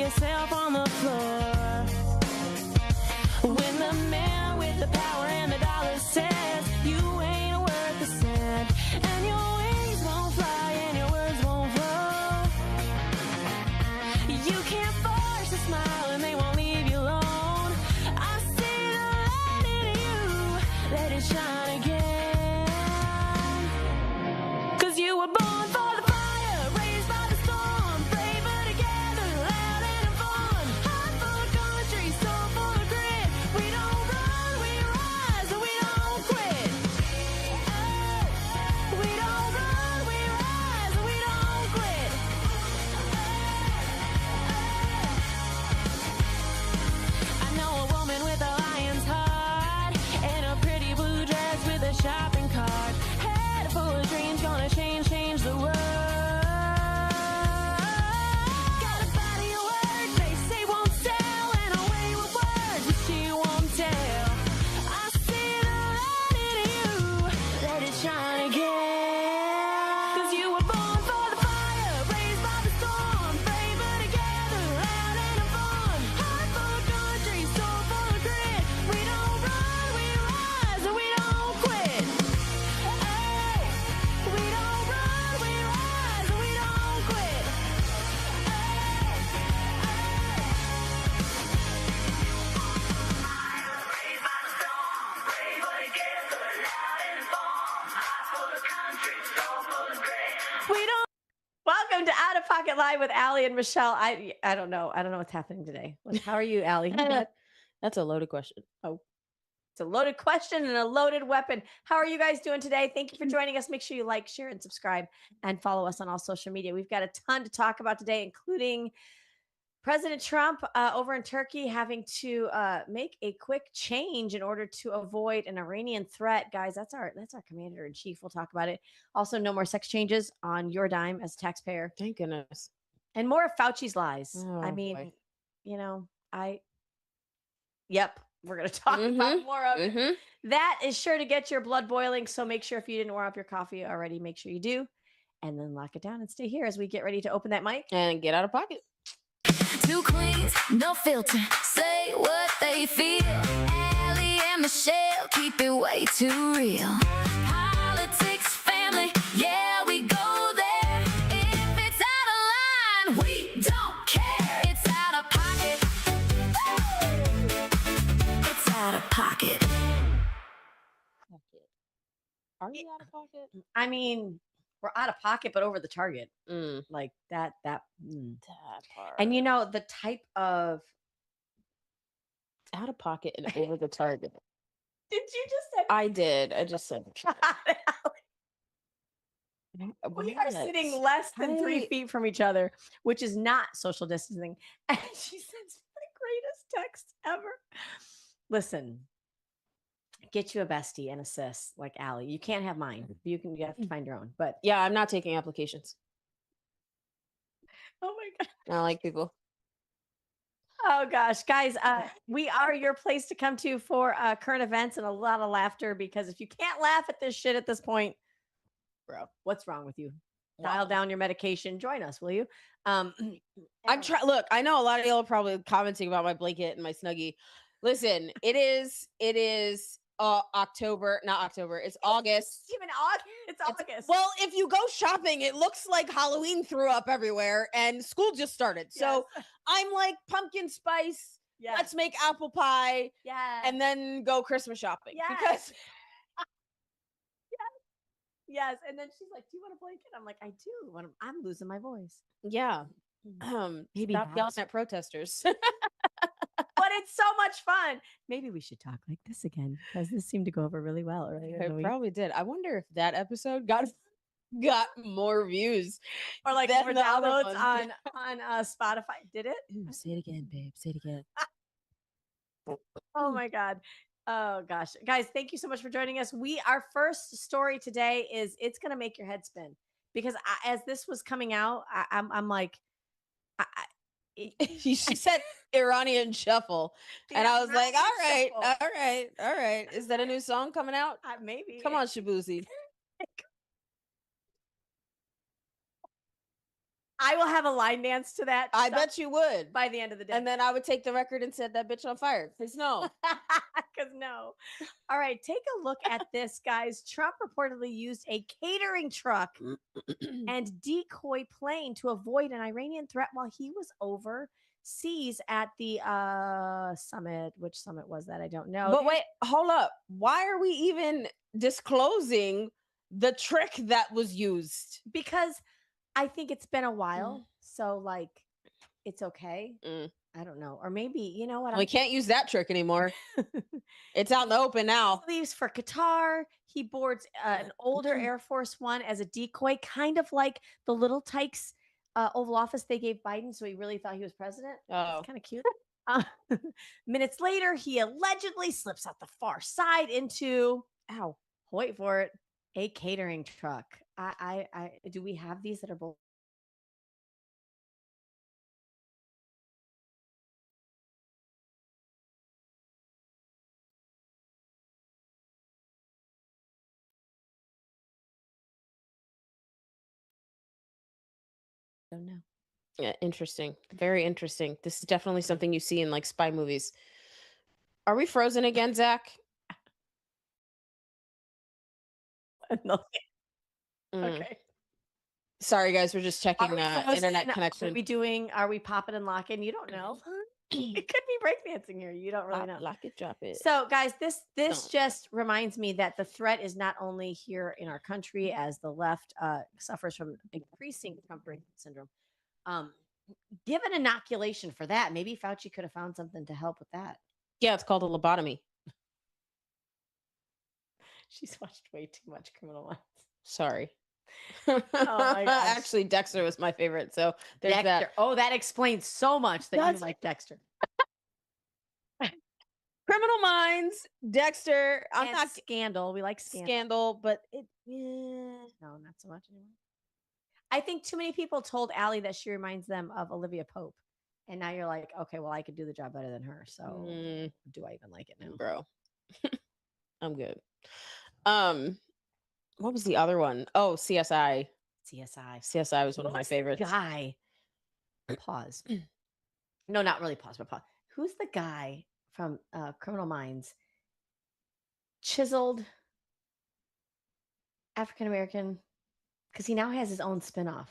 yourself on the floor. When the man with the power and the dollar says you ain't worth a cent, and your wings won't fly and your words won't flow. You can't force a smile and they won't leave you alone. I see the light in you, let it shine again. 'Cause you were born for the fire, raised by the storm, braver together, loud and fun. Heart full of country, soul full of grit. We don't run, we rise, and we don't quit. Oh, we don't run, we rise, and we don't quit. I know a woman with a lion's heart and a pretty blue dress with a shopping cart. Head full of dreams, gonna change the world. Got a body of words they say won't sell, and a way with words that she won't tell. I see the light in you, let it shine again. 'Cause you were born for the fire, raised by the storm, braver together, loud and fun. Heart full of country, soul full of grit. We don't run, we rise, and we don't quit. Hey, we don't run, we rise, and we don't quit. We don't. Welcome to Out of Pocket Live with Allie and Michelle. I don't know. I don't know what's happening today. How are you, Allie? That's a loaded question. It's a loaded question and a loaded weapon. How are you guys doing today? Thank you for joining us. Make sure you like, share, and subscribe, and follow us on all social media. We've got a ton to talk about today, including President Trump over in Turkey having to make a quick change in order to avoid an Iranian threat. Guys, that's our commander in chief. We'll talk about it. Also, no more sex changes on your dime as a taxpayer. Thank goodness. And more of Fauci's lies. Oh, I mean, boy. Yep, we're going to talk about more of it. That is sure to get your blood boiling. So make sure if you didn't warm up your coffee already, make sure you do. And then lock it down and stay here as we get ready to open that mic. And get out of pocket. Two queens, no filter, say what they feel. Allie and Michelle keep it way too real. Politics, family, yeah, we go there. If it's out of line, we don't care. It's out of pocket. It's out of pocket. Are you out of pocket? I mean, we're out of pocket, but over the target. Like that. That part. And you know, the type of out of pocket and over the target. Did you just say? I did. I just said. We are sitting less than 3 feet from each other, which is not social distancing. And she sends the greatest text ever. Listen, get you a bestie and a sis like Allie. You can't have mine. You have to find your own. But yeah, I'm not taking applications. Oh my God. I don't like people. Oh gosh, guys, we are your place to come to for current events and a lot of laughter, because if you can't laugh at this shit at this point, bro, what's wrong with you? Dial down your medication. Join us, will you? I'm trying. Look, I know a lot of y'all are probably commenting about my blanket and my Snuggie. Listen, it is October, not October. It's August. Even August. It's August. Well, if you go shopping, it looks like Halloween threw up everywhere and school just started. Yes. So I'm like, pumpkin spice. Yes. Let's make apple pie. Yeah. And then go Christmas shopping. Yes. Because yes. And then she's like, do you want a blanket? I'm like, I do. I'm losing my voice. yeah. Maybe Stop yelling at protesters. But it's so much fun. Maybe we should talk like this again, because this seemed to go over really well earlier. It probably did. I wonder if that episode got more views Or like than more the other downloads ones. on Spotify. Did it? Ooh, say it again, babe. Say it again. Oh my God. Oh gosh. Guys, thank you so much for joining us. Our first story today is, it's going to make your head spin, because as this was coming out, I'm like, She said Iranian shuffle. And I was like, Iranian all right. Is that a new song coming out? maybe. Come on, Shabuzi. I will have a line dance to that. I bet you would. by the end of the day. And then I would take the record and set that bitch on fire. Please no. Because no. All right, take a look at this, guys. Trump reportedly used a catering truck and decoy plane to avoid an Iranian threat while he was overseas at the summit. Which summit was that? I don't know. But wait, hold up. Why are we even disclosing the trick that was used? Because I think it's been a while, so like it's okay. I don't know, or maybe you know what? We can't use that trick anymore. It's out in the open now. He leaves for Qatar. He boards an older Air Force One as a decoy, kind of like the little Tykes Oval Office they gave Biden, so he really thought he was president. Oh, It's kind of cute. Minutes later, he allegedly slips out the far side into, ow, wait for it, a catering truck. I do we have these that are both? I don't know. yeah, interesting. Very interesting. This is definitely something you see in like spy movies. Are we frozen again, Zach? No. Mm. Okay. Sorry, guys. We're just checking internet Are we connection. doing? Are we popping and locking? You don't know. It could be breakdancing here. You don't really know. Lock it, drop it. So, guys, this Don't. just reminds me that the threat is not only here in our country as the left suffers from increasing Trump brain syndrome. Give an inoculation for that. Maybe Fauci could have found something to help with that. Yeah, it's called a lobotomy. She's watched way too much Criminal Minds. Sorry. my gosh. Actually, Dexter was my favorite. So there's Dexter. that. Oh, that explains so much that That's- you like Dexter. Criminal Minds, Dexter. I'm And not Scandal. We like Scandal. Scandal, but it. No, not so much anymore. I think too many people told Allie that she reminds them of Olivia Pope. And now you're like, okay, well, I could do the job better than her. So do I even like it now? Bro. I'm good. What was the other one? Oh, CSI. CSI was one of my Who's the favorites. Guy. Pause. No, not really pause, but pause. Who's the guy from Criminal Minds? Chiseled African American, because he now has his own spinoff.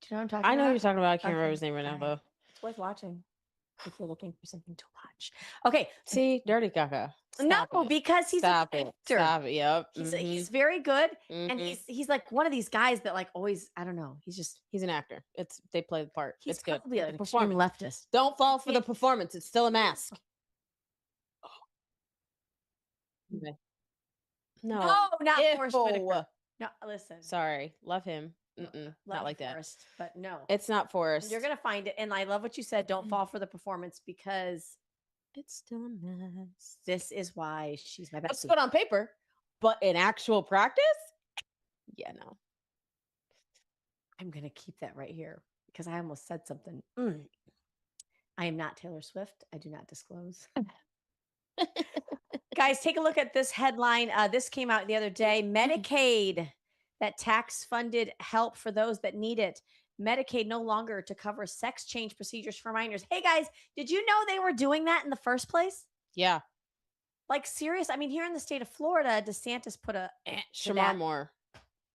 Do you know what I'm talking about? I know who you're talking about. I can't remember Okay, his name right now, all though. It's worth watching if you're looking for something to watch. Okay. See, Dirty Gaga. No, Stop it. because he's Stop an it. actor. Stop it. Yep. He's very good, and Mhm. he's like one of these guys that like always, I don't know, He's an actor. They play the part. he's It's good. probably The an extreme performance. leftist. Don't fall for the can't- performance. It's still a mask. Okay. No. No, not Ew. Forrest Whitaker. No, listen, Sorry. Love him. love Not like that. Forrest, but no, It's not Forrest. you're gonna find it. And I love what you said. Don't fall for the performance because It's still a mess. this is why she's my That's best. good on paper, but in actual practice, yeah, no. I'm gonna keep that right here because I almost said something. I am not Taylor Swift. I do not disclose. Guys, take a look at this headline. This came out the other day. Medicaid, that tax-funded help for those that need it. Medicaid no longer to cover sex change procedures for minors. Hey guys, did you know they were doing that in the first place? Yeah, Like serious? I mean, here in the state of Florida, DeSantis put a to Shamar that. Moore.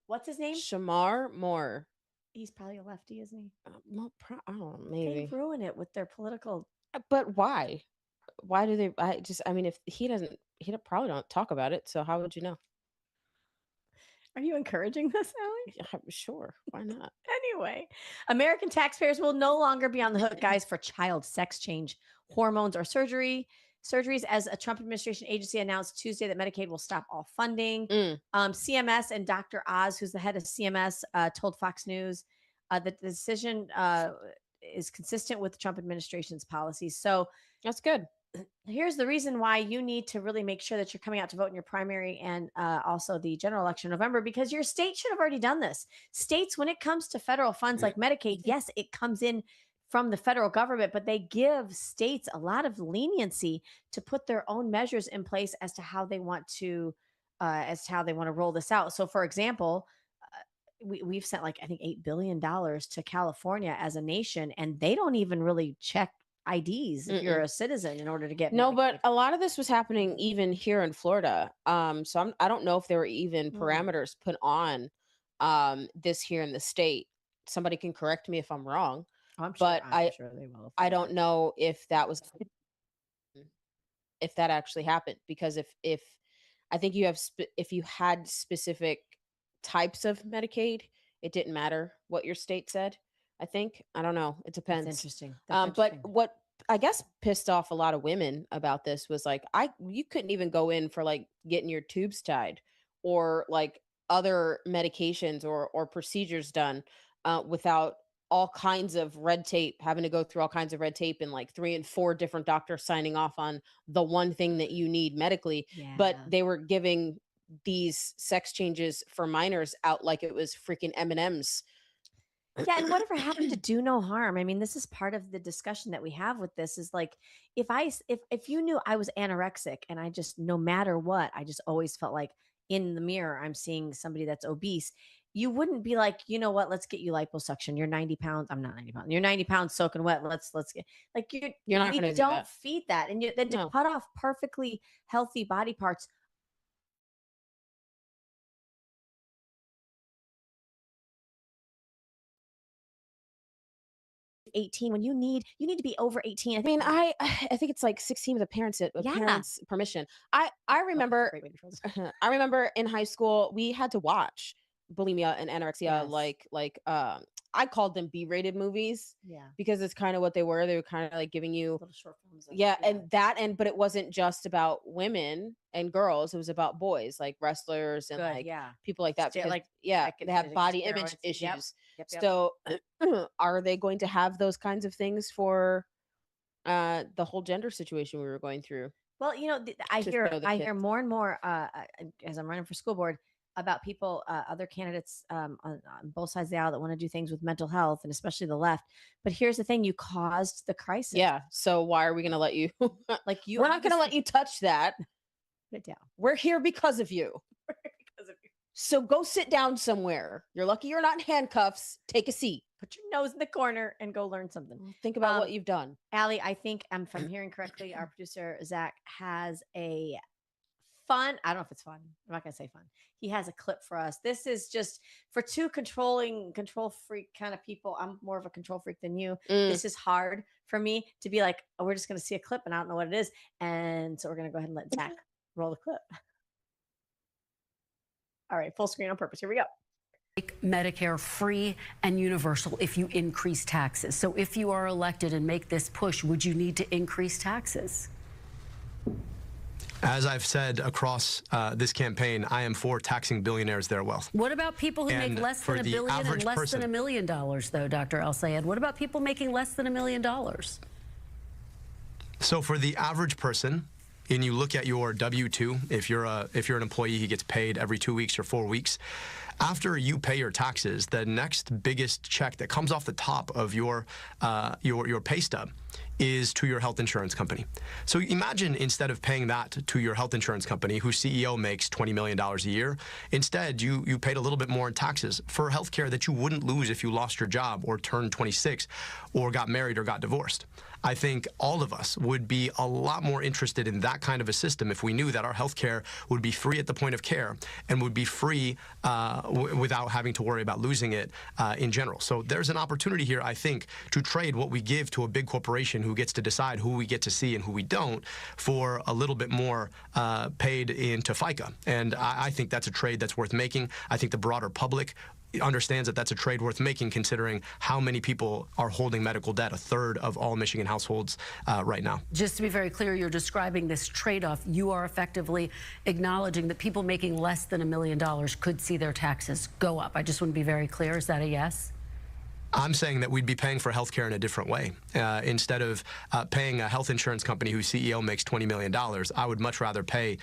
What's his name? Shamar Moore. He's probably a lefty, isn't he? Well, I don't know, They maybe. ruin it with their political. But why? Why do they? I mean, if he doesn't, probably don't talk about it. So how would you know? Are you encouraging this, Allie? Yeah, sure. Why not? Anyway, American taxpayers will no longer be on the hook, guys, for child sex change, hormones, or surgeries, as a Trump administration agency announced Tuesday that Medicaid will stop all funding. CMS and Dr. Oz, who's the head of CMS, told Fox News that the decision is consistent with the Trump administration's policies. So That's good. here's the reason why you need to really make sure that you're coming out to vote in your primary and also the general election in November, because your state should have already done this. States, when it comes to federal funds like Medicaid, yes, it comes in from the federal government, but they give states a lot of leniency to put their own measures in place as to how they want to roll this out. So, for example, we've sent like I think $8 billion to California as a nation, and they don't even really check IDs if you're Mm-mm. a citizen in order to get No, but Medicaid. a lot of this was happening even here in Florida. So I don't know if there were even Mm. parameters put on this here in the state. Somebody can correct me if I'm wrong, I'm but sure they will. I don't know if that was if that actually happened, because if I think you have if you had specific types of Medicaid, it didn't matter what your state said. I think, I don't know, it That's depends. interesting. That's But interesting. what I guess pissed off a lot of women about this was like, you couldn't even go in for like getting your tubes tied or like other medications or procedures done without all kinds of red tape, having to go through all kinds of red tape and like 3 and 4 different doctors signing off on the one thing that you need medically. But Yeah. they were giving these sex changes for minors out like it was freaking M&Ms. Yeah, and whatever happened to do no harm? I mean, this is part of the discussion that we have with this is like if you knew I was anorexic and I just no matter what, I just always felt like in the mirror I'm seeing somebody that's obese, you wouldn't be like, you know what, let's get you liposuction. You're 90 pounds. I'm not 90 pounds. You're 90 pounds soaking wet. Let's get like You're not we going to do don't that. feed that. And then to No. cut off perfectly healthy body parts 18 when you need to be over 18. I I mean, think I think it's like 16 with a yeah. parents' permission. I That's a remember great way to phrase it. I remember in high school we had to watch bulimia and anorexia Yes. like I called them B-rated movies Yeah. because it's kind of what they were. They were kind of like giving you Little short films. yeah, and but it wasn't just about women and girls, it was about boys like wrestlers and Good. like Yeah. people like that, because Like yeah, they have taking body image steroids. Yep. issues. Yep. So are they going to have those kinds of things for the whole gender situation we were going through Well, I to hear show the I hear kids? more and more as I'm running for school board about people, other candidates on both sides of the aisle that want to do things with mental health and especially the left. But here's the thing: you caused the crisis. Yeah, so why are we going to let you Like you, we're not going to let you touch that. put it down We're here because of you. because of you. So go sit down somewhere. You're lucky you're not in handcuffs. Take a seat. Put your nose in the corner and go learn something. Think about Um, what you've done. Allie, I think if I'm hearing correctly, our producer Zach has a fun. I don't know if it's fun. I'm not gonna say fun. He has a clip for us. This is just for two control freak kind of people. I'm more of a control freak than you. Mm. This is hard for me to be like, oh, we're just gonna see a clip and I don't know what it is. And so we're gonna go ahead and let Zach roll the clip. All right, full screen on purpose. Here we go. Make Medicare free and universal if you increase taxes. So if you are elected and make this push, would you need to increase taxes? As I've said across this campaign, I am for taxing billionaires their wealth. What about people who And make less for than $1 the billion and average less than person- $1 million, though, Dr. El-Sayed? What about people making less than $1 million? So for the average person, and you look at your W-2, if you're an employee who gets paid every 2 weeks or 4 weeks, after you pay your taxes, the next biggest check that comes off the top of your pay stub is to your health insurance company. So imagine instead of paying that to your health insurance company, whose CEO makes $20 million a year, instead you paid a little bit more in taxes for healthcare that you wouldn't lose if you lost your job or turned 26 or got married or got divorced. I think all of us would be a lot more interested in that kind of a system if we knew that our healthcare would be free at the point of care and would be free without having to worry about losing it in general. So there's an opportunity here, I think, to trade what we give to a big corporation who gets to decide who we get to see and who we don't for a little bit more paid into FICA. And I think that's a trade that's worth making. I think the broader public understands that that's a trade worth making, considering how many people are holding medical debt, a third of all Michigan households right now. Just to be very clear, you're describing this trade-off. You are effectively acknowledging that people making less than $1 million could see their taxes go up. I just want to be very clear. Is that a yes? I'm saying that we'd be paying for healthcare in a different way. Instead of paying a health insurance company whose CEO makes $20 million, I would much rather pay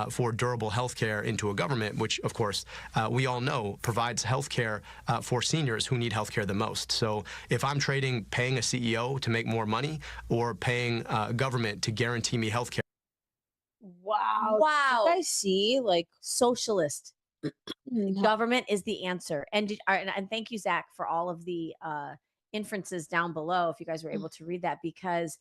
for durable healthcare into a government, which, of course, we all know provides healthcare for seniors who need healthcare the most. So if I'm trading paying a CEO to make more money or paying government to guarantee me healthcare. Wow. Wow. You guys see, like, Socialist. Government is the answer. And thank you, Zach, for all of the inferences down below, if you guys were able to read that, because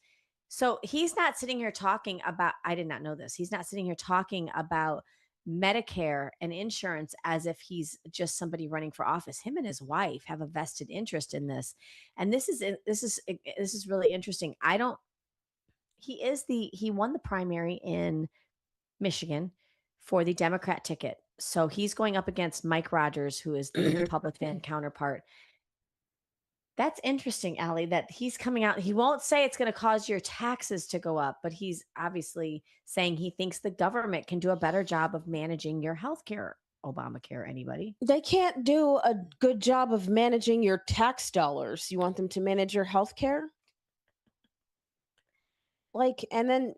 so he's not sitting here talking about, I did not know this. He's not sitting here talking about Medicare and insurance as if he's just somebody running for office. Him and his wife have a vested interest in this. And this is really interesting. He won the primary in Michigan for the Democrat ticket. So he's going up against Mike Rogers, who is the Republican counterpart. That's interesting, Allie, that he's coming out. He won't say it's going to cause your taxes to go up, but he's obviously saying he thinks the government can do a better job of managing your health care. Obamacare, anybody? They can't do a good job of managing your tax dollars. You want them to manage your health care? Like, and then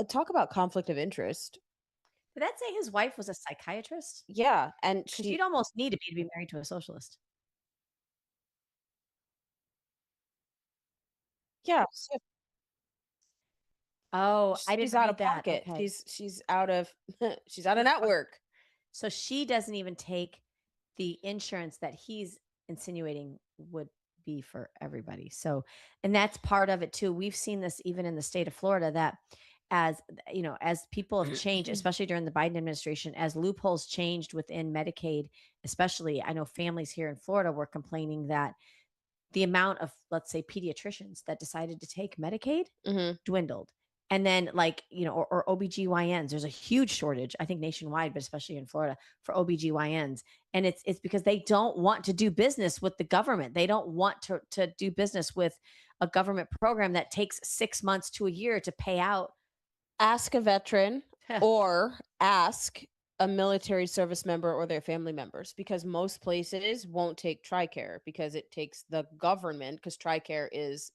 talk about conflict of interest. Did that say his wife was a psychiatrist? Yeah, and Because you'd almost need to be married to a socialist. yeah, Oh, I didn't she's out read of that. pocket. Okay. She's out of she's out of network. So she doesn't even take the insurance that he's insinuating would be for everybody. So, and that's part of it too. We've seen this even in the state of Florida, that as you know, as people have changed, especially during the Biden administration, as loopholes changed within Medicaid, especially, I know families here in Florida were complaining that the amount of, let's say, pediatricians that decided to take Medicaid dwindled. And then, like, you know, or OBGYNs, there's a huge shortage, I think nationwide, but especially in Florida, for OBGYNs. And it's because they don't want to do business with the government. They don't want to do business with a government program that takes 6 months to a year to pay out. Ask a veteran or ask a military service member or their family members, because most places won't take TRICARE because it takes the government, because TRICARE is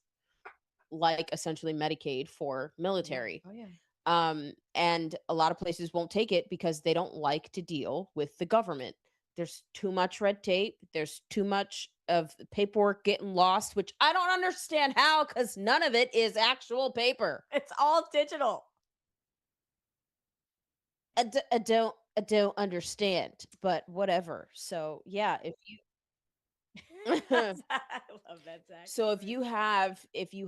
like essentially Medicaid for military. Oh, yeah. And a lot of places won't take it because they don't like to deal with the government. There's too much red tape. There's too much of the paperwork getting lost, which I don't understand how, because none of it is actual paper. It's all digital. I don't understand, but whatever. So yeah, if you I love that, Zach. so if you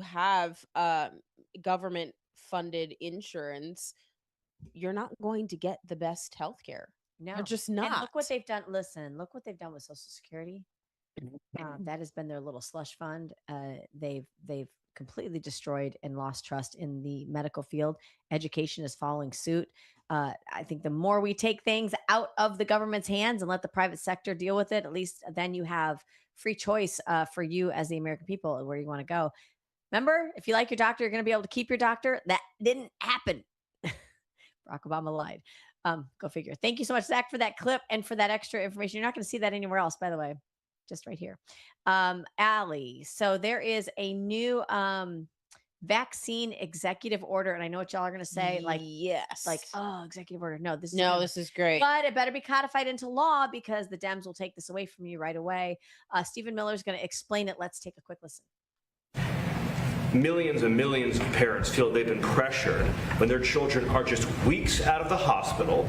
have government funded insurance, you're not going to get the best healthcare. No, You're just And not. look what they've done. Listen, look what they've done with Social Security. That has been their little slush fund. They've completely destroyed and lost trust in the medical field. Education is following suit. I think the more we take things out of the government's hands and let the private sector deal with it, at least then you have free choice for you as the American people where you want to go. Remember, if you like your doctor, you're going to be able to keep your doctor. That didn't happen. Barack Obama lied. Go figure. Thank you so much, Zach, for that clip and for that extra information. You're not going to see that anywhere else, by the way, just right here. Allie, so there is a new vaccine executive order, and I know what y'all are going to say, like, yes, like, oh, executive order. No, this is great. But it better be codified into law because the Dems will take this away from you right away. Stephen Miller is going to explain it. Let's take a quick listen. Millions and millions of parents feel they've been pressured when their children are just weeks out of the hospital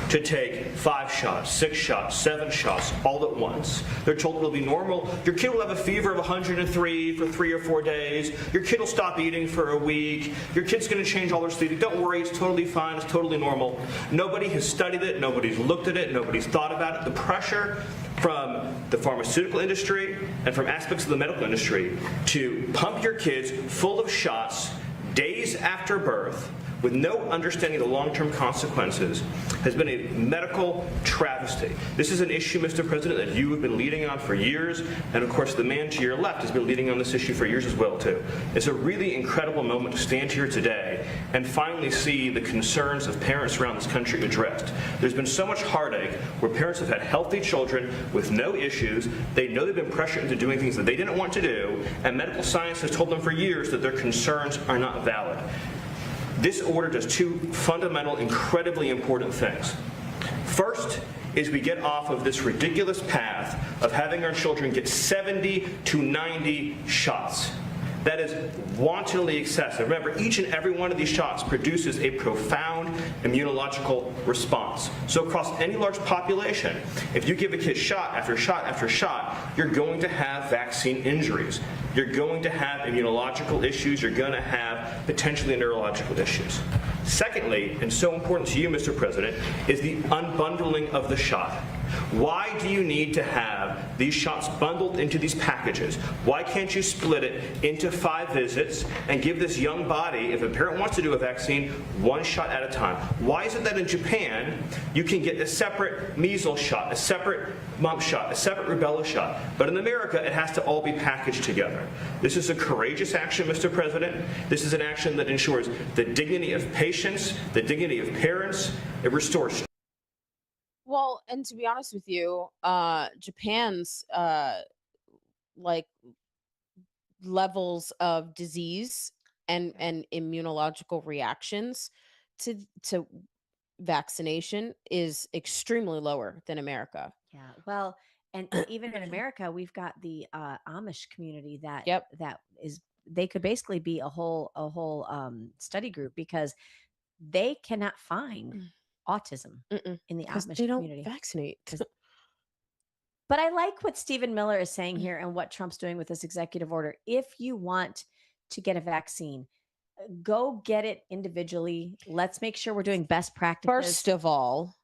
to take 5 shots, 6 shots, 7 shots all at once. They're told it'll be normal. Your kid will have a fever of 103 for 3 or 4 days. Your kid will stop eating for a week. Your kid's going to change all their sleep. Don't worry, it's totally fine. It's totally normal. Nobody has studied it. Nobody's looked at it. Nobody's thought about it. The pressure from the pharmaceutical industry and from aspects of the medical industry to pump your kids full of shots days after birth with no understanding of the long-term consequences has been a medical travesty. This is an issue, Mr. President, that you have been leading on for years, and of course the man to your left has been leading on this issue for years as well, too. It's a really incredible moment to stand here today and finally see the concerns of parents around this country addressed. There's been so much heartache where parents have had healthy children with no issues. They know they've been pressured into doing things that they didn't want to do, and medical science has told them for years that their concerns are not valid. This order does 2 fundamental, incredibly important things. First is we get off of this ridiculous path of having our children get 70 to 90 shots. that is wantonly excessive. Remember, each and every one of these shots produces a profound immunological response. So across any large population, if you give a kid shot after shot after shot, you're going to have vaccine injuries. You're going to have immunological issues. You're going to have potentially neurological issues. Secondly, and so important to you, Mr. President, is the unbundling of the shot. Why do you need to have these shots bundled into these packages? Why can't you split it into 5 visits and give this young body, if a parent wants to do a vaccine, 1 shot at a time? Why is it that in Japan you can get a separate measles shot, a separate mumps shot, a separate rubella shot, but in America it has to all be packaged together? This is a courageous action, Mr. President. This is an action that ensures the dignity of patients, the dignity of parents. It restores. Well, and to be honest with you, Japan's like levels of disease and immunological reactions to vaccination is extremely lower than America. Yeah. Well, and even in America, we've got the Amish community that Yep. that is they could basically be a whole study group because they cannot find autism in the Because Amish they don't community. vaccinate. But I like what Stephen Miller is saying here and what Trump's doing with this executive order. If you want to get a vaccine, go get it individually. Let's make sure we're doing best practices. First of all,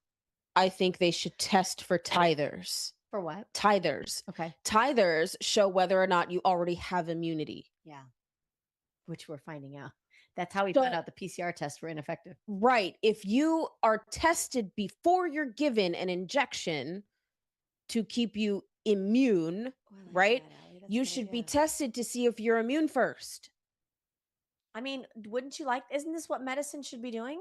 I think they should test for tithers. For what? Tithers. Okay. Tithers show whether or not you already have immunity. Yeah. Which we're finding out. That's how we So- found out the PCR tests were ineffective. Right. If you are tested before you're given an injection to keep you immune, right? You should be tested to see if you're immune first. I mean, wouldn't you like? Isn't this what medicine should be doing?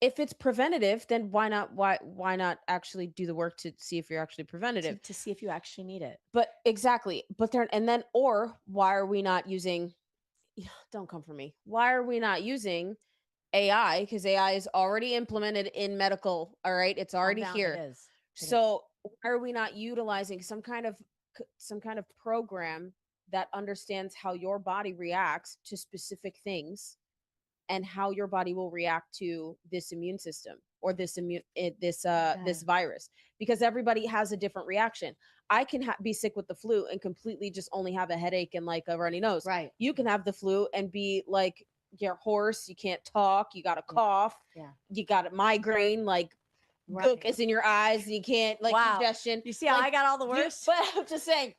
If it's preventative, then why not actually do the work to see if you're actually preventative? To see if you actually need it. But exactly. But there, and then, or why are we not using? Don't come for me. Why are we not using AI? Because AI is already implemented in medical. All right, it's already Calm down, here. It is. It is. So why are we not utilizing some kind of program that understands how your body reacts to specific things and how your body will react to this immune system or this this virus? Because everybody has a different reaction. I can be sick with the flu and completely just only have a headache and like a runny nose. Right. You can have the flu and be like, you're hoarse, you can't talk, you got a cough, you got a migraine, like gook is in your eyes, and you can't like congestion. You see how I got all the worst? But I'm just saying,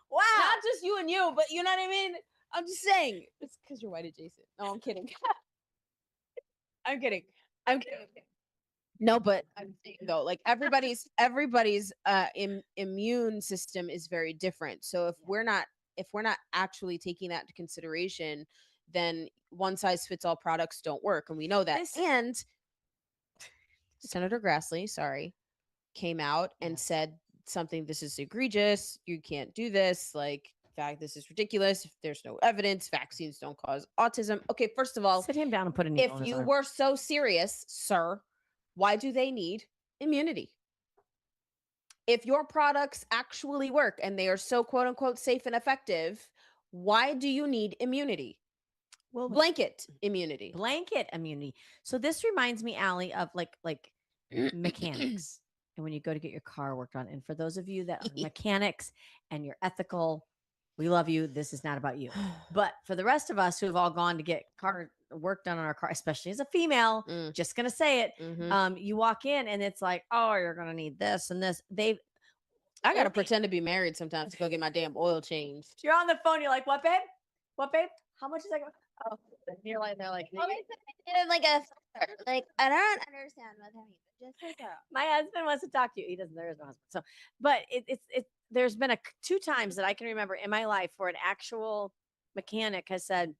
wow. not just you and you, but you know what I mean? I'm just saying. It's because you're white adjacent. No, I'm kidding. I'm kidding. No, but I'm saying though, like everybody's immune system is very different. So if we're not actually taking that into consideration, then one size fits all products don't work, and we know that. And Senator Grassley, came out and said something. This is egregious. You can't do this. Like, in fact, this is ridiculous. If there's no evidence, vaccines don't cause autism. Okay, first of all, sit him down and put a if needle in his you arm. were so serious, sir, why do they need immunity? If your products actually work and they are so quote unquote safe and effective, why do you need immunity? Well, Blanket immunity. Blanket immunity. So this reminds me, Allie, of like mechanics. And when you go to get your car worked on, and for those of you that are mechanics and you're ethical, we love you. This is not about you. But for the rest of us who have all gone to get car work done on our car, especially as a female, just gonna say it. You walk in and it's like, oh, you're gonna need this and this. I gotta pretend to be married sometimes to go get my damn oil changed. You're on the phone. You're like, what, babe? What, babe? How much is that? Oh, you're like, they're like, Like I don't understand what that means. Just like my husband wants to talk to you. He doesn't. There is no husband. So, but it's there's been 2 times that I can remember in my life where an actual mechanic has said,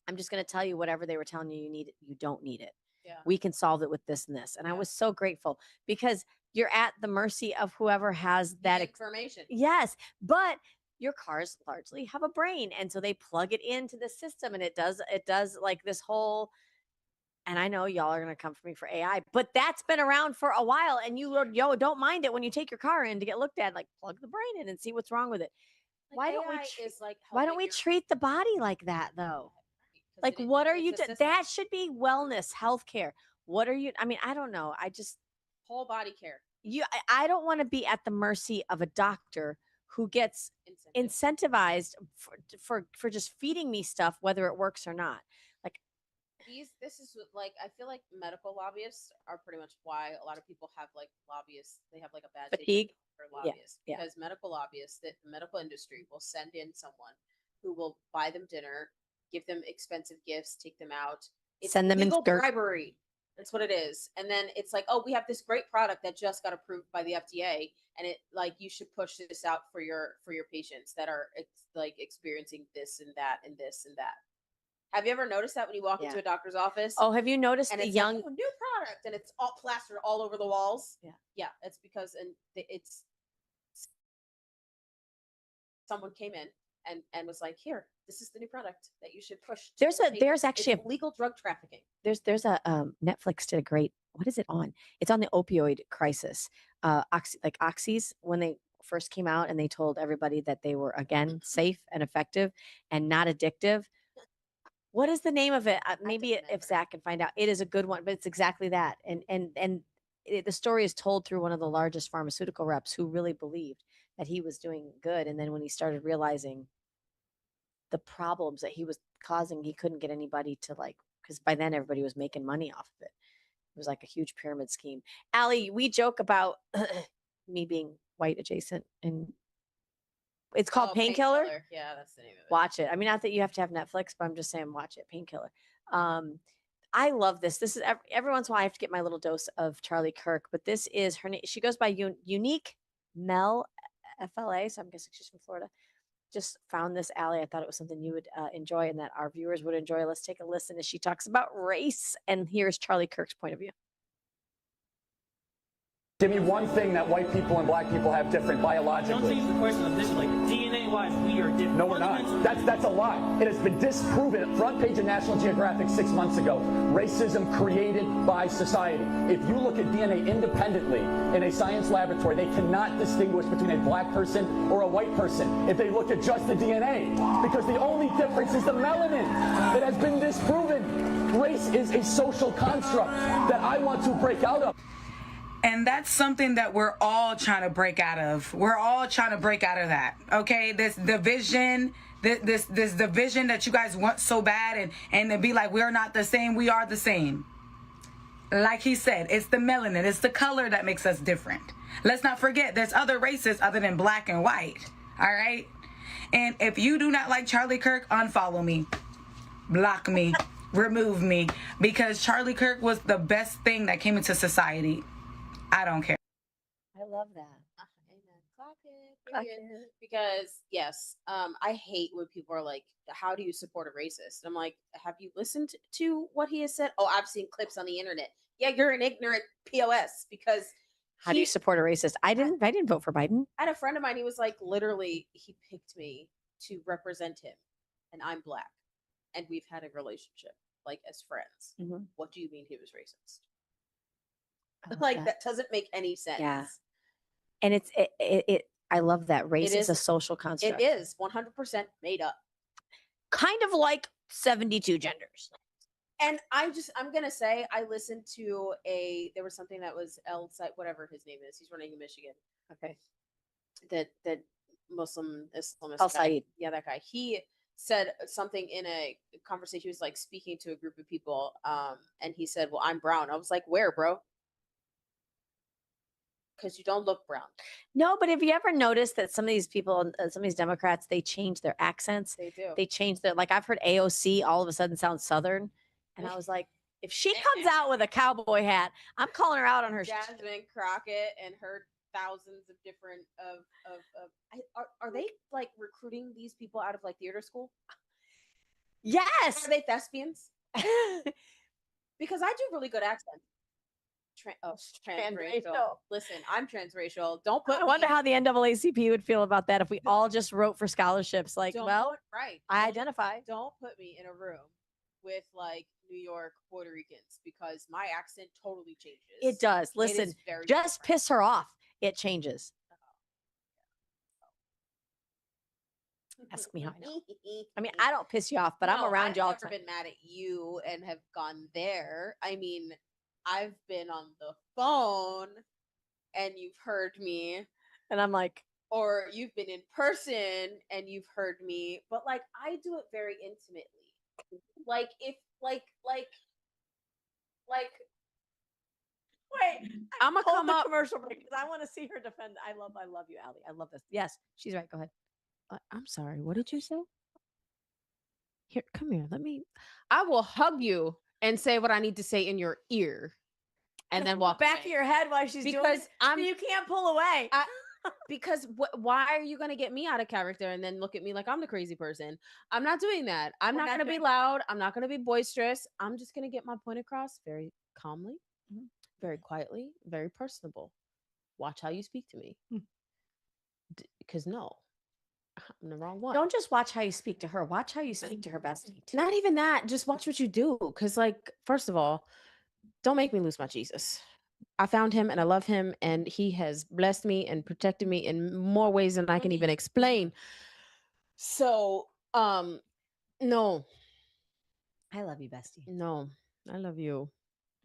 "I'm just going to tell you whatever they were telling you need. You don't need it. Yeah. We can solve it with this and this." And I was so grateful because you're at the mercy of whoever has that information. Yes, but your cars largely have a brain, and so they plug it into the system, and it does like this whole. And I know y'all are going to come for me for AI, but that's been around for a while. And you don't mind it when you take your car in to get looked at, like plug the brain in and see what's wrong with it. Why don't we AI treat- is like Why don't helping we your- treat the body like that though? 'cause Like, it- what are it's you a doing? system. That should be wellness, healthcare. What are you? I mean, I don't know. Whole body care I don't want to be at the mercy of a doctor who gets incentive. incentivized for just feeding me stuff, whether it works or not. Like, This is like I feel like medical lobbyists are pretty much why a lot of people have like lobbyists. They have like a bad Fatigue? taste for Yeah, lobbyists yeah. because medical lobbyists, the medical industry will send in someone who will buy them dinner, give them expensive gifts, take them out. It's Send them in legal skirt. bribery. That's what it is. And then it's like, oh, we have this great product that just got approved by the FDA, and it like you should push this out for your patients that are like experiencing this and that and this and that. Have you ever noticed that when you walk Yeah. into a doctor's office? Oh, have you noticed and the it's young? like, oh, new product, and it's all plastered all over the walls. Yeah. It's because it's someone came in and was like, here, this is the new product that you should push. to There's your a- there's patients. actually It's legal drug trafficking. There's a Netflix did a great, what is it on? It's on the opioid crisis. Oxys, when they first came out and they told everybody that they were again safe and effective and not addictive. What is the name of it? Maybe remember. if Zach can find out, it is a good one, but it's exactly that. The story is told through one of the largest pharmaceutical reps who really believed that he was doing good, and then when he started realizing the problems that he was causing, he couldn't get anybody to like, because by then everybody was making money off of it. It was like a huge pyramid scheme. Allie, we joke about me being white adjacent, and it's called Oh, Painkiller. Yeah, that's the name of it. Watch it. I mean, not that you have to have Netflix, but I'm just saying watch it. Painkiller. I love this. This is every once in a while I have to get my little dose of Charlie Kirk, but this is her name. She goes by Unique Mel FLA, so I'm guessing she's from Florida. Just found this, Allie. I thought it was something you would enjoy and that our viewers would enjoy. Let's take a listen as she talks about race. And here's Charlie Kirk's point of view. Give me one thing that white people and black people have different biologically. Don't change the question of this, like DNA-wise, we are different. No, we're not. That's a lie. It has been disproven. Front page of National Geographic 6 months ago. Racism created by society. If you look at DNA independently in a science laboratory, they cannot distinguish between a black person or a white person if they look at just the DNA, because the only difference is the melanin. It has been disproven. Race is a social construct that I want to break out of. And that's something that we're all trying to break out of. We're all trying to break out of that. Okay, this division, this division that you guys want so bad, and to be like, we're not the same, we are the same. Like he said, it's the melanin, it's the color that makes us different. Let's not forget, there's other races other than black and white. All right? And if you do not like Charlie Kirk, unfollow me, block me, remove me, because Charlie Kirk was the best thing that came into society. I don't care. I love that. Amen. Clap it. Period. Because yes, I hate when people are like, "How do you support a racist?" I'm like, "Have you listened to what he has said?" Oh, I've seen clips on the internet. Yeah, you're an ignorant POS because How do you support a racist? I didn't vote for Biden. I had a friend of mine. He was like, literally, he picked me to represent him, and I'm black, and we've had a relationship like as friends. Mhm. What do you mean he was racist? I love Like that doesn't make any sense. Yeah. And I love that race is a is- social construct. It is 100% made up. kind of like 72 genders. And I'm gonna say I listened to there was something that was whatever his name is. He's running in Michigan. Okay. That Muslim Islamist Al guy. Said. Yeah, that guy. He said something in a conversation. He was like speaking to a group of people, and he said, "Well, I'm brown." I was like, "Where, bro?" Because you don't look brown. No, but have you ever noticed that some of these people, some of these Democrats, they change their accents? They do. They change their, like I've heard AOC all of a sudden sound Southern. And I was like, if she comes out with a cowboy hat, I'm calling her out on her. Jasmine Crockett and her thousands of different are they like recruiting these people out of like theater school? Yes. Are they thespians? Because I do really good accents. Transracial. Listen, I'm transracial. Don't put. I wonder me- how the NAACP would feel about that if we all just wrote for scholarships. Like, don't well, put- right. I Don't- identify. Don't put me in a room with like New York Puerto Ricans because my accent totally changes. It does. It Listen, is very just different. piss her off. It changes. Ask me how I know. I mean, I don't piss you off, but I'm No, around y'all. I've never been mad at you and have gone there. I mean, I've been on the phone and you've heard me, And I'm like, or you've been in person and you've heard me, but like I do it very intimately. Like if like wait, I'ma hold come the up. commercial break because I want to see her defend. I love you, Allie. I love this. Yes, she's right. Go ahead. I'm sorry. What did you say? Here, come here. I will hug you and say what I need to say in your ear, and then walk back away. of your head while she's doing Because it. So you can't pull away. Because why are you going to get me out of character and then look at me like I'm the crazy person? I'm not doing that. I'm We're not not going to be doing loud. I'm not going to be boisterous. I'm just going to get my point across very calmly, very quietly, very personable. Watch how you speak to me. Because no, I'm the wrong one. Don't just watch how you speak to her. Watch how you speak to her bestie. Not even that. Just watch what you do. Because, like, first of all, don't make me lose my Jesus. I found him and I love him, and he has blessed me and protected me in more ways than I can even explain. So, no, I love you, bestie. no, I love you.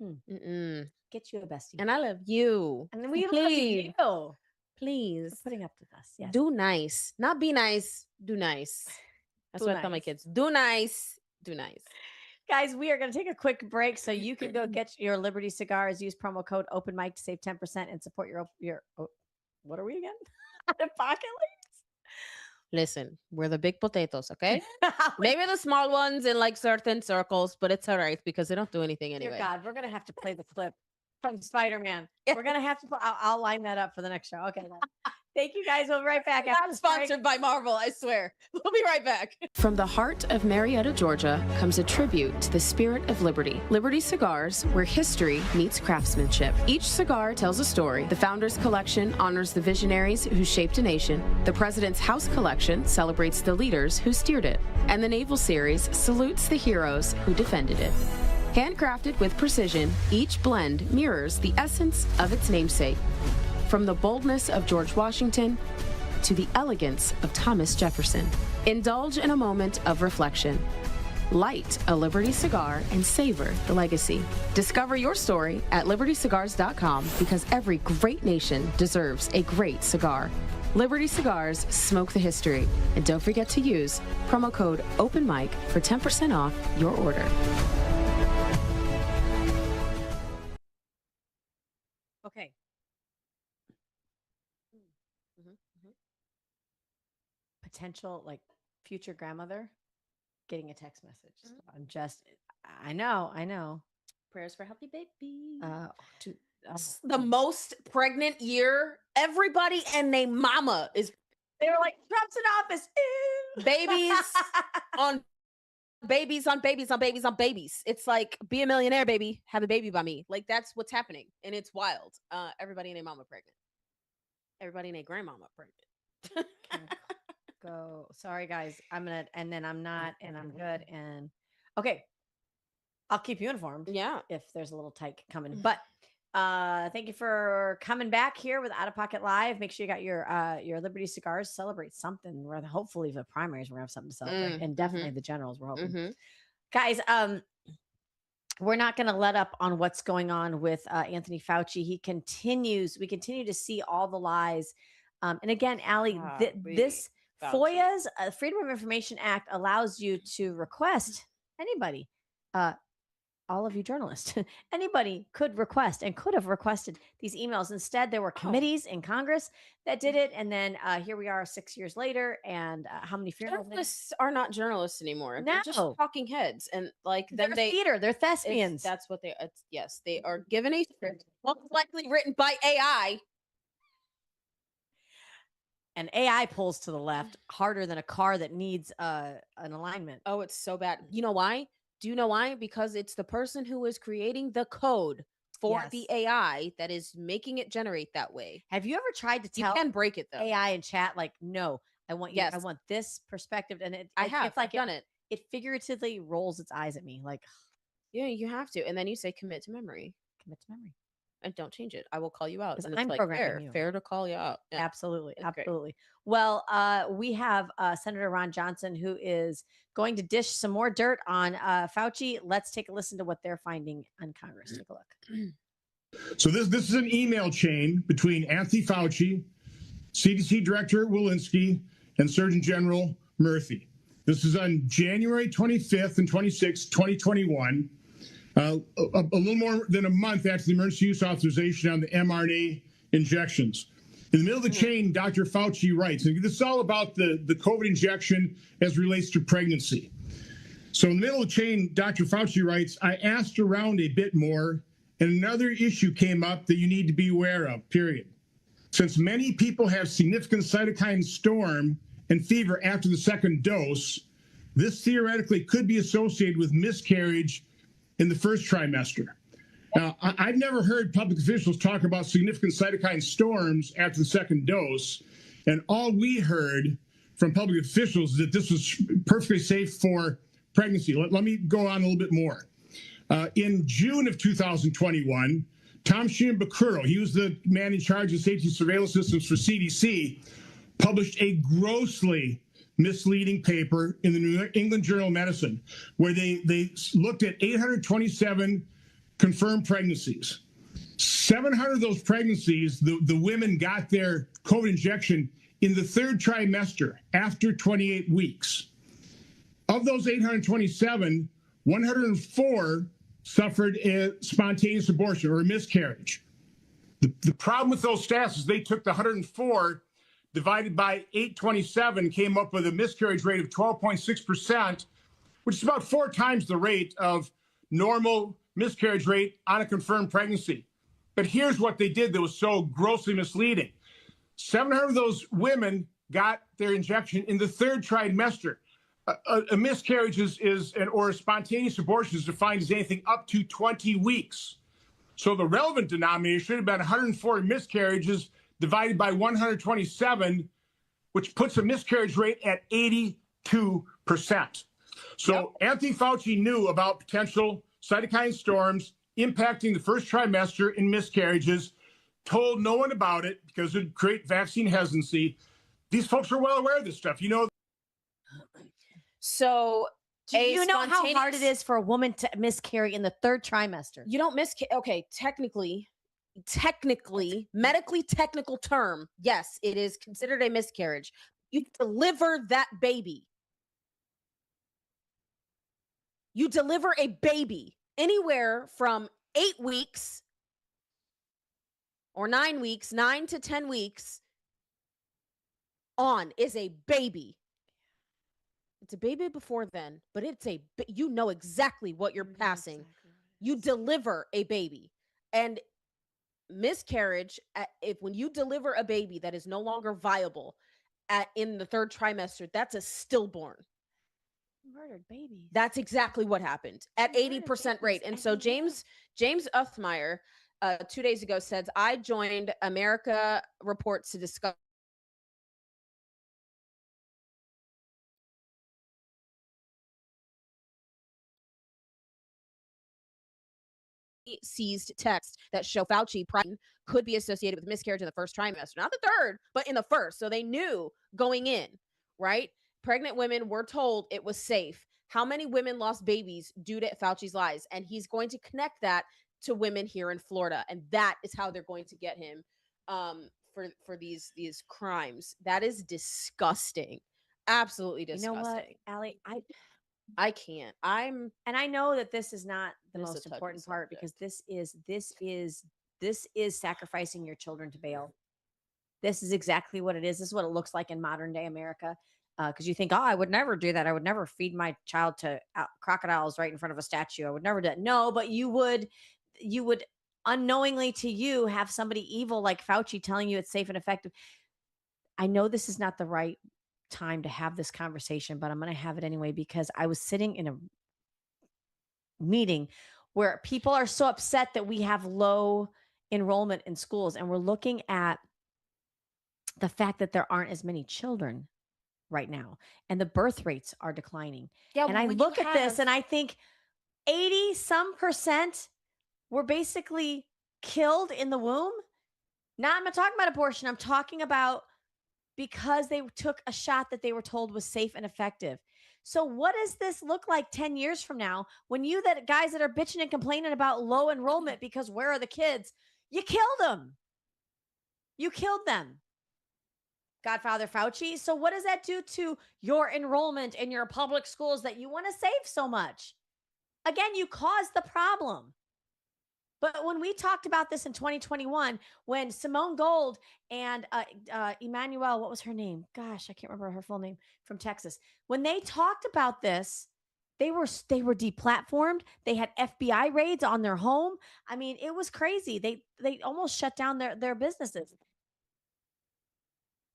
Get you a bestie. And I love you. And then we please, love you. please For putting up with us. Yes. do nice, not be nice. Do nice. That's Do what I tell my nice. kids. Do nice. Do nice. Guys, we are going to take a quick break so you can go get your Liberty cigars. Use promo code Open Mic to save 10% and support your what are we again? Out of pocket, Listen, we're the big potatoes, okay? Maybe the small ones in like certain circles, but it's all right because they don't do anything Dear anyway. God, we're going to have to play the clip from Spider-Man. We're going to have to I'll line that up for the next show. Okay. Thank you guys. We'll be right back. Not sponsored by Marvel, I swear. We'll be right back. From the heart of Marietta, Georgia, comes a tribute to the spirit of liberty. Liberty Cigars, where history meets craftsmanship. Each cigar tells a story. The Founders Collection honors the visionaries who shaped a nation. The President's House Collection celebrates the leaders who steered it. And the Naval Series salutes the heroes who defended it. Handcrafted with precision, each blend mirrors the essence of its namesake. From the boldness of George Washington to the elegance of Thomas Jefferson. Indulge in a moment of reflection. Light a Liberty cigar and savor the legacy. Discover your story at libertycigars.com because every great nation deserves a great cigar. Liberty Cigars, smoke the history. And don't forget to use promo code OpenMic for 10% off your order. Okay. Potential like future grandmother getting a text message. I'm just, I know. Prayers for healthy baby. The most pregnant year. Everybody and their mama is. They were like, Trump's in office. Ew. Babies on babies on babies on babies on babies. It's like, be a millionaire, baby. Have a baby by me. Like, that's what's happening. And it's wild. Everybody and their mama pregnant. Everybody and their grandmama pregnant. Go. Sorry, guys. And then I'm not, and I'm good. And okay. I'll keep you informed. Yeah. If there's a little tyke coming. But thank you for coming back here with Out of Pocket Live. Make sure you got your Liberty cigars. Celebrate something. Where hopefully the primaries we're gonna have something to celebrate, and definitely the generals. We're hoping, guys. We're not going to let up on what's going on with Anthony Fauci. We continue to see all the lies. And again, Allie, this FOIA's Freedom of Information Act allows you to request anybody. All of you journalists, anybody could request and could have requested these emails. Instead, there were committees in Congress that did it. And then here we are 6 years later. And how many journalists are not journalists anymore? No. They're just talking heads. And like, then they're theater, they're thespians. That's what they, yes, they are given a script, most likely written by AI. And AI pulls to the left harder than a car that needs an alignment. Oh, it's so bad. You know why? Do you know why? Because it's the person who is creating the code for the AI that is making it generate that way. Have you ever tried to tell you can break it though. AI in chat like, no, I want you, I want this perspective. And it's like done it. It figuratively rolls its eyes at me like, yeah, you have to. And then you say commit to memory. Commit to memory. and don't change it. I will call you out. 'Cause And it's I'm like programming fair, you. fair to call you out. Yeah. Absolutely. That's great. Absolutely. Well, we have Senator Ron Johnson, who is going to dish some more dirt on Fauci. Let's take a listen to what they're finding on Congress. Take a look. So this is an email chain between Anthony Fauci, CDC Director Walensky, and Surgeon General Murthy. This is on January 25th and 26th, 2021, a little more than a month after the emergency use authorization on the mRNA injections. In the middle of the chain, Dr. Fauci writes, and this is all about the COVID injection as relates to pregnancy. So in the middle of the chain, Dr. Fauci writes, I asked around a bit more, and another issue came up that you need to be aware of, period. Since many people have significant cytokine storm and fever after the second dose, this theoretically could be associated with miscarriage in the first trimester. Now, I've never heard public officials talk about significant cytokine storms after the second dose, and all we heard from public officials is that this was perfectly safe for pregnancy. Let me go on a little bit more. In June of 2021, Tom Shimabukuro, he was the man in charge of safety surveillance systems for CDC, published a grossly misleading paper in the New England Journal of Medicine, where they looked at 827 confirmed pregnancies. 700 of those pregnancies, the women got their COVID injection in the third trimester after 28 weeks. Of those 827, 104 suffered a spontaneous abortion or a miscarriage. The problem with those stats is they took the 104 divided by 827, came up with a miscarriage rate of 12.6%, which is about 4 times the rate of normal miscarriage rate on a confirmed pregnancy. But here's what they did that was so grossly misleading. 700 of those women got their injection in the third trimester. A miscarriage or a spontaneous abortion is defined as anything up to 20 weeks. So the relevant denominator should have been 104 miscarriages divided by 127, which puts a miscarriage rate at 82%. So Anthony Fauci knew about potential cytokine storms impacting the first trimester in miscarriages, told no one about it because it would create vaccine hesitancy. These folks are well aware of this stuff. You know. So Do you know how hard it is for a woman to miscarry in the third trimester? You don't miscarry. Okay, technically, medically technical term, yes, it is considered a miscarriage. You deliver that baby. You deliver a baby anywhere from 8 weeks or 9 weeks, 9 to 10 weeks on is a baby. It's a baby before then, but you know exactly what you're passing. You deliver a baby. And miscarriage, when you deliver a baby that is no longer viable in the third trimester, that's a stillborn. Murdered babies. That's exactly what happened at 80% rate. And so James Uthmeyer 2 days ago says, I joined America Reports to discuss seized texts that show Fauci could be associated with miscarriage in the first trimester, not the third, but in the first. So they knew going in, right? Pregnant women were told it was safe. How many women lost babies due to Fauci's lies? And he's going to connect that to women here in Florida. And that is how they're going to get him for these crimes. That is disgusting. Absolutely disgusting. You know what, Allie? I can't. And I know that this is not the This is most a touchy important part subject. because this is sacrificing your children to bail. This is exactly what it is. This is what it looks like in modern day America. Because you think, oh, I would never do that. I would never feed my child to crocodiles right in front of a statue. I would never do that. No, but you would unknowingly to you have somebody evil like Fauci telling you it's safe and effective. I know this is not the right time to have this conversation, but I'm going to have it anyway because I was sitting in a meeting where people are so upset that we have low enrollment in schools, and we're looking at the fact that there aren't as many children right now and the birth rates are declining. Yeah, and I look at this and I think 80% were basically killed in the womb. Now, I'm not talking about abortion. I'm talking about because they took a shot that they were told was safe and effective. So what does this look like 10 years from now when guys that are bitching and complaining about low enrollment because where are the kids? You killed them. You killed them. Godfather Fauci. So what does that do to your enrollment in your public schools that you want to save so much? Again, you caused the problem. But when we talked about this in 2021, when Simone Gold and Emmanuel, what was her name? Gosh, I can't remember her full name, from Texas. When they talked about this, they were deplatformed. They had FBI raids on their home. I mean, it was crazy. They almost shut down their businesses.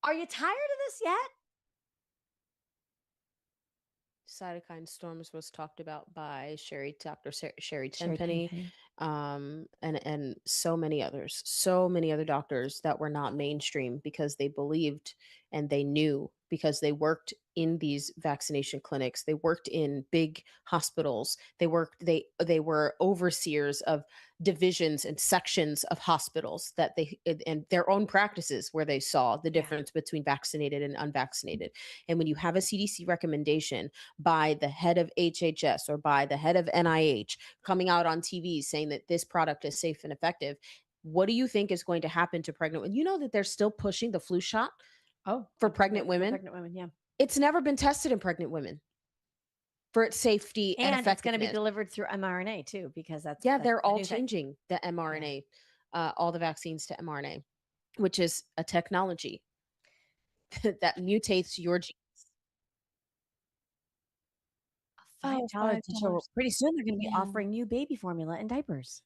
Are you tired of this yet? Cytokine storms was talked about by Dr. Sherry Sherry Tenpenny, Tenpenny. and so many other doctors that were not mainstream because they believed and they knew because they worked in these vaccination clinics, they worked in big hospitals, they were overseers of divisions and sections of hospitals that they and their own practices where they saw the difference between vaccinated and unvaccinated. And when you have a CDC recommendation by the head of HHS or by the head of NIH coming out on TV saying that this product is safe and effective, what do you think is going to happen to pregnant women? You know that they're still pushing the flu shot for pregnant women. Pregnant women, yeah. It's never been tested in pregnant women for its safety and And it's going to be effectiveness. delivered through mRNA too, because that's Yeah, the they're all new thing. changing the mRNA, all the vaccines to mRNA, which is a technology that mutates your genes. $5 digital. $5. Pretty soon they're going to be Yeah. offering you baby formula and diapers.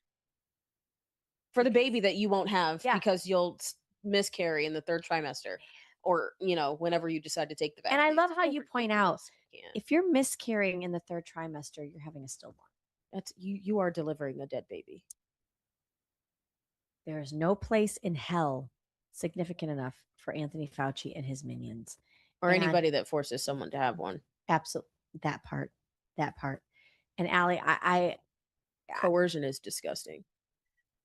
For the baby that you won't have Yeah. because you'll miscarry in the 3rd trimester or, whenever you decide to take the vaccine. And I love how you point out, Yeah. if you're miscarrying in the 3rd trimester, you're having a stillborn. That's you are delivering a dead baby. There is no place in hell significant enough for Anthony Fauci and his minions. Or And anybody that forces someone to have one. Absolutely. That part. And Allie, Coercion is disgusting.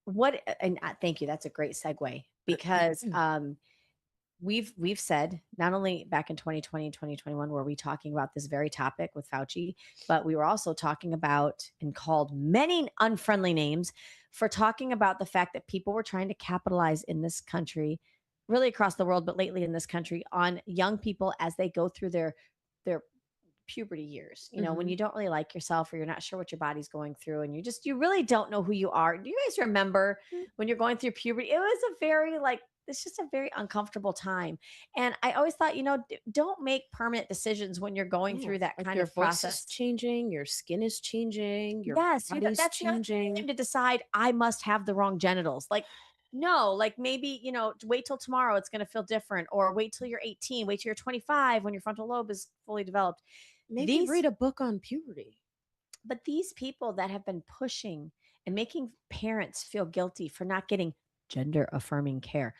Thank you. That's a great segue because we've said not only back in 2020 and 2021 were we talking about this very topic with Fauci, but we were also talking about and called many unfriendly names for talking about the fact that people were trying to capitalize in this country, really across the world, but lately in this country, on young people as they go through their puberty years. When you don't really like yourself or you're not sure what your body's going through and you really don't know who you are. Do you guys remember when you're going through puberty? It was it's just a very uncomfortable time. And I always thought, don't make permanent decisions when you're going through that kind your of voice process. is changing, your skin is changing, your Yes, body's that's changing. to decide I must have the wrong genitals. No, maybe, wait till tomorrow, it's going to feel different, or wait till you're 18, wait till you're 25 when your frontal lobe is fully developed. Maybe read a book on puberty. But these people that have been pushing and making parents feel guilty for not getting gender affirming care,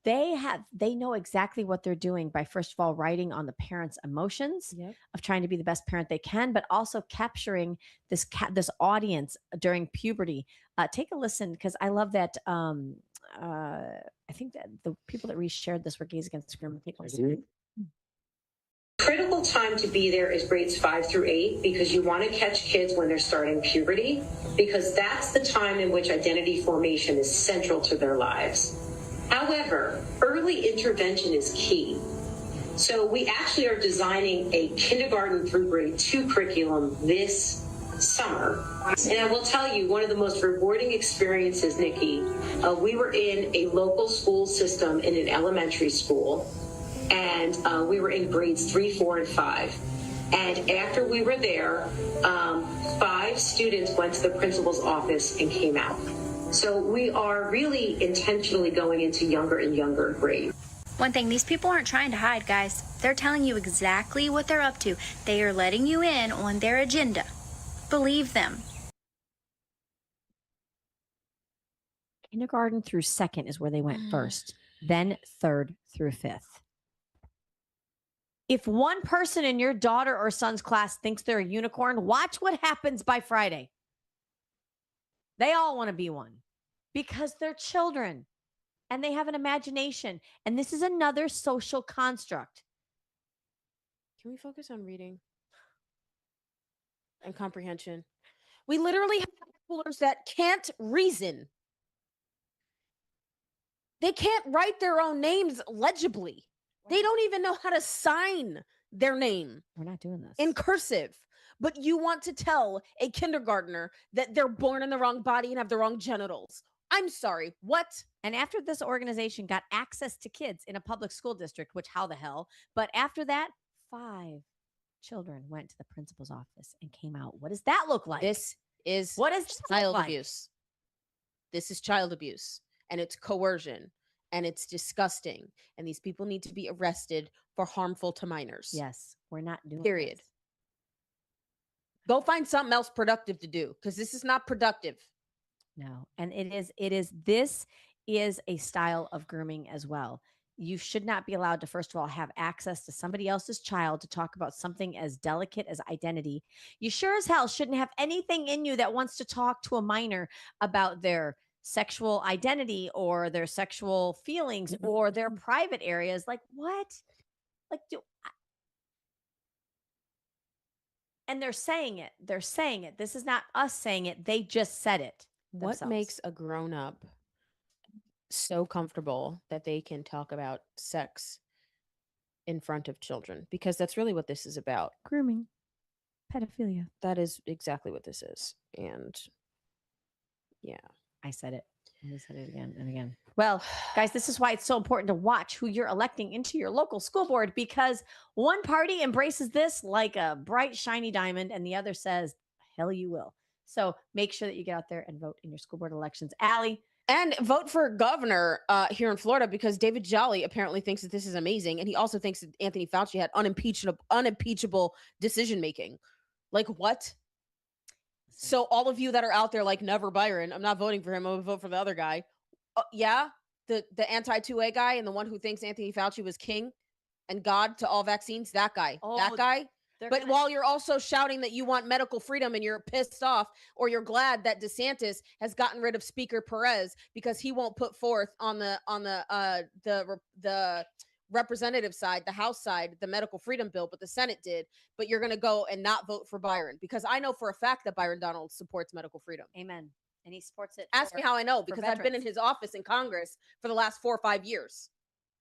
they know exactly what they're doing by, first of all, writing on the parents' emotions of trying to be the best parent they can, but also capturing this audience during puberty. Take a listen, because I love that. I think that the people that reshared this were Gays Against Discrimination. Critical time to be there is grades 5 through 8 because you want to catch kids when they're starting puberty, because that's the time in which identity formation is central to their lives. However, early intervention is key. So we actually are designing a kindergarten through grade 2 curriculum this summer. And I will tell you, one of the most rewarding experiences, Nikki, we were in a local school system in an elementary school, and we were in grades 3, 4, and 5. And after we were there, 5 students went to the principal's office and came out. So we are really intentionally going into younger and younger grades. One thing, these people aren't trying to hide, guys. They're telling you exactly what they're up to. They are letting you in on their agenda. Believe them. Kindergarten through 2nd is where they went first, then 3rd through 5th. If one person in your daughter or son's class thinks they're a unicorn, watch what happens by Friday. They all want to be one. because they're children and they have an imagination. And this is another social construct. Can we focus on reading and comprehension? We literally have schoolers that can't reason. They can't write their own names legibly. They don't even know how to sign their name. We're not doing this in cursive. But you want to tell a kindergartner that they're born in the wrong body and have the wrong genitals. I'm sorry, what? And after this organization got access to kids in a public school district, which how the hell? But after that, 5 children went to the principal's office and came out. What does that look like? This is what is child abuse. This is child abuse, and it's coercion, and it's disgusting. And these people need to be arrested for harmful to minors. Yes, we're not doing Period. this. Go find something else productive to do, because this is not productive. No, and this is a style of grooming as well. You should not be allowed to, first of all, have access to somebody else's child to talk about something as delicate as identity. You sure as hell shouldn't have anything in you that wants to talk to a minor about their sexual identity or their sexual feelings or their private areas. Like, what? Like, and they're saying it. They're saying it. This is not us saying it. They just said it. What makes a grown-up so comfortable that they can talk about sex in front of children? Because that's really what this is about. Grooming, pedophilia. That is exactly what this is. And yeah, I said it. I said it again and again. Well, guys, this is why it's so important to watch who you're electing into your local school board, because one party embraces this like a bright, shiny diamond, and the other says, hell you will. So make sure that you get out there and vote in your school board elections. Allie. And vote for governor here in Florida, because David Jolly apparently thinks that this is amazing. And he also thinks that Anthony Fauci had unimpeachable decision-making. Like, what? So all of you that are out there like Never Byron, I'm not voting for him. I'm going to vote for the other guy. Yeah, the anti-2A guy and the one who thinks Anthony Fauci was king and God to all vaccines, that guy. That guy. But while you're also shouting that you want medical freedom and you're pissed off, or you're glad that DeSantis has gotten rid of Speaker Perez because he won't put forth on the representative side, the House side, the medical freedom bill, but the Senate did. But you're going to go and not vote for Byron, because I know for a fact that Byron Donald supports medical freedom. Amen. And he supports it. Ask me how I know, because I've been in his office in Congress for the last 4 or 5 years.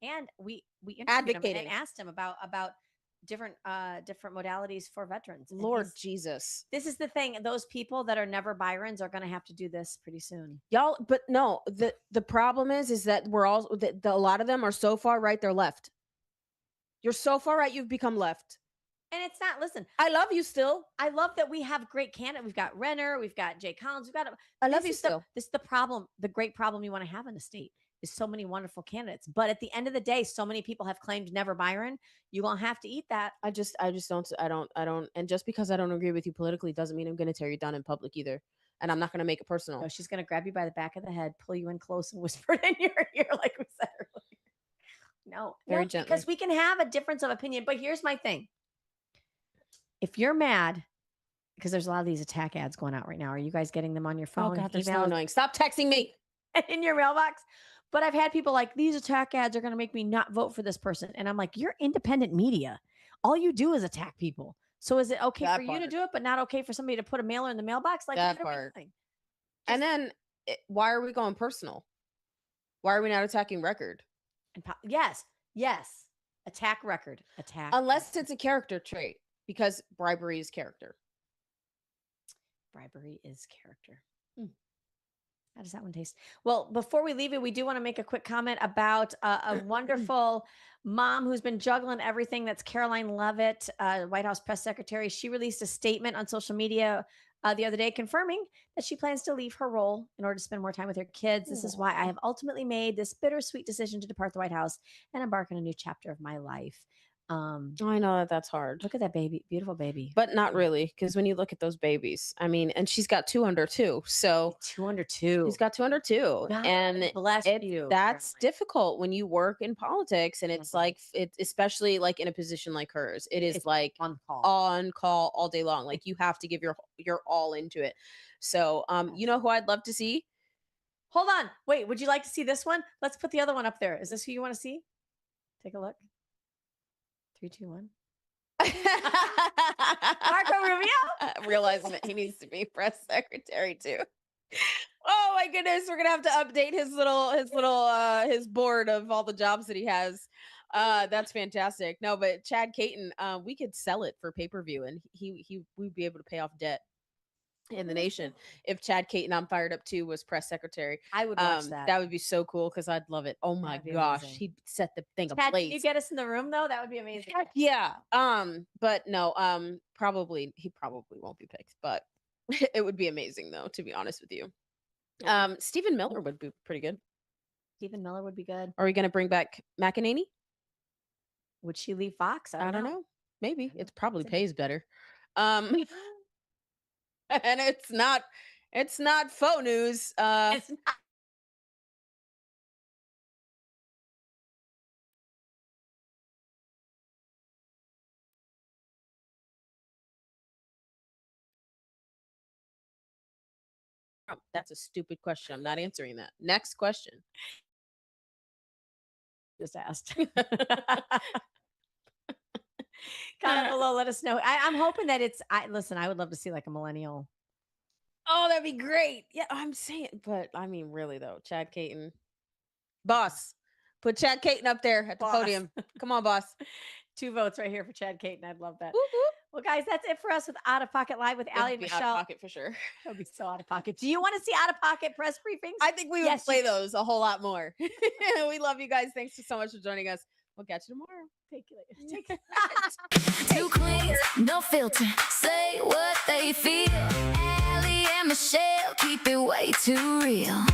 And we advocating and asked him about different modalities for veterans. And Lord Jesus. This is the thing. Those people that are Never Byrons are going to have to do this pretty soon. Y'all, but no, the problem is that we're all, a lot of them are so far right, they're left. You're so far right, you've become left. And it's not, listen, I love you still. I love that we have great candidates. We've got Renner, we've got Jay Collins, we've got, I love you still. This is the problem, the great problem you want to have in the state. Is so many wonderful candidates, but at the end of the day, so many people have claimed Never Byron. You won't have to eat that. I don't. And just because I don't agree with you politically doesn't mean I'm going to tear you down in public either. And I'm not going to make it personal. No, she's going to grab you by the back of the head, pull you in close, and whisper it in your ear, like we said earlier. No, very gently, because we can have a difference of opinion. But here's my thing: if you're mad, because there's a lot of these attack ads going out right now. Are you guys getting them on your phone? Oh God, they're so annoying. Stop texting me in your mailbox. But I've had people like, these attack ads are going to make me not vote for this person. And I'm like, you're independent media. All you do is attack people. So is it okay for you to do it, but not okay for somebody to put a mailer in the mailbox? Like that part. And then why are we going personal? Why are we not attacking record? And yes. Attack record. Attack. Unless it's a character trait, because bribery is character. Bribery is character. How does that one taste? Well, before we leave it, we do want to make a quick comment about a wonderful mom who's been juggling everything. That's Caroline Leavitt, White House press secretary. She released a statement on social media the other day confirming that she plans to leave her role in order to spend more time with her kids. This is why I have ultimately made this bittersweet decision to depart the White House and embark on a new chapter of my life. I know that's hard. Look at that baby, beautiful baby. But not really, because when you look at those babies, I mean, and she's got 2 under 2. So 2 under 2. She's got 2 under 2. God and bless you. That's difficult when you work in politics, and it's like especially like in a position like hers. It's like on call all day long. Like you have to give your all into it. So you know who I'd love to see? Hold on. Wait, would you like to see this one? Let's put the other one up there. Is this who you want to see? Take a look. 3, 2, 1. Marco Rubio. Realizing that he needs to be press secretary too. Oh my goodness, we're gonna have to update his board of all the jobs that he has. That's fantastic. No, but Chad Caton, we could sell it for pay-per-view, and we'd be able to pay off debt in the nation if Chad Caton, I'm Fired Up Too, was press secretary. I would watch that. That would be so cool because I'd love it. Oh my That'd be gosh, amazing. he'd set the thing Chad, can ablaze. you get us in the room though? That would be amazing. Heck yeah. But no, he probably won't be picked, but it would be amazing though, to be honest with you. Stephen Miller would be pretty good. Stephen Miller would be good. Are we gonna bring back McEnany? Would she leave Fox? I don't know. Maybe it probably It's pays better. And it's not faux news. It's not. That's a stupid question. I'm not answering that. Next question. Just asked. Comment below. Let us know. I'm hoping that listen, I would love to see like a millennial. Oh, that'd be great. Yeah, I'm saying, but I mean, really though, Chad Caton, boss, put Chad Caton up there at the Boss. podium. Come on, boss. 2 votes right here for Chad Caton. I'd love that. Whoop, whoop. Well, guys, that's it for us with Out of Pocket Live with Allie It'd and be out Michelle. of pocket for sure. That would be so out of pocket. Do you want to see out of pocket press briefings? I think we would Yes, play you- those a whole lot more. We love you guys. Thanks so much for joining us. We'll catch you tomorrow. Take you later. Take that. Two queens, no filter. Say what they feel. Allie and Michelle keep it way too real.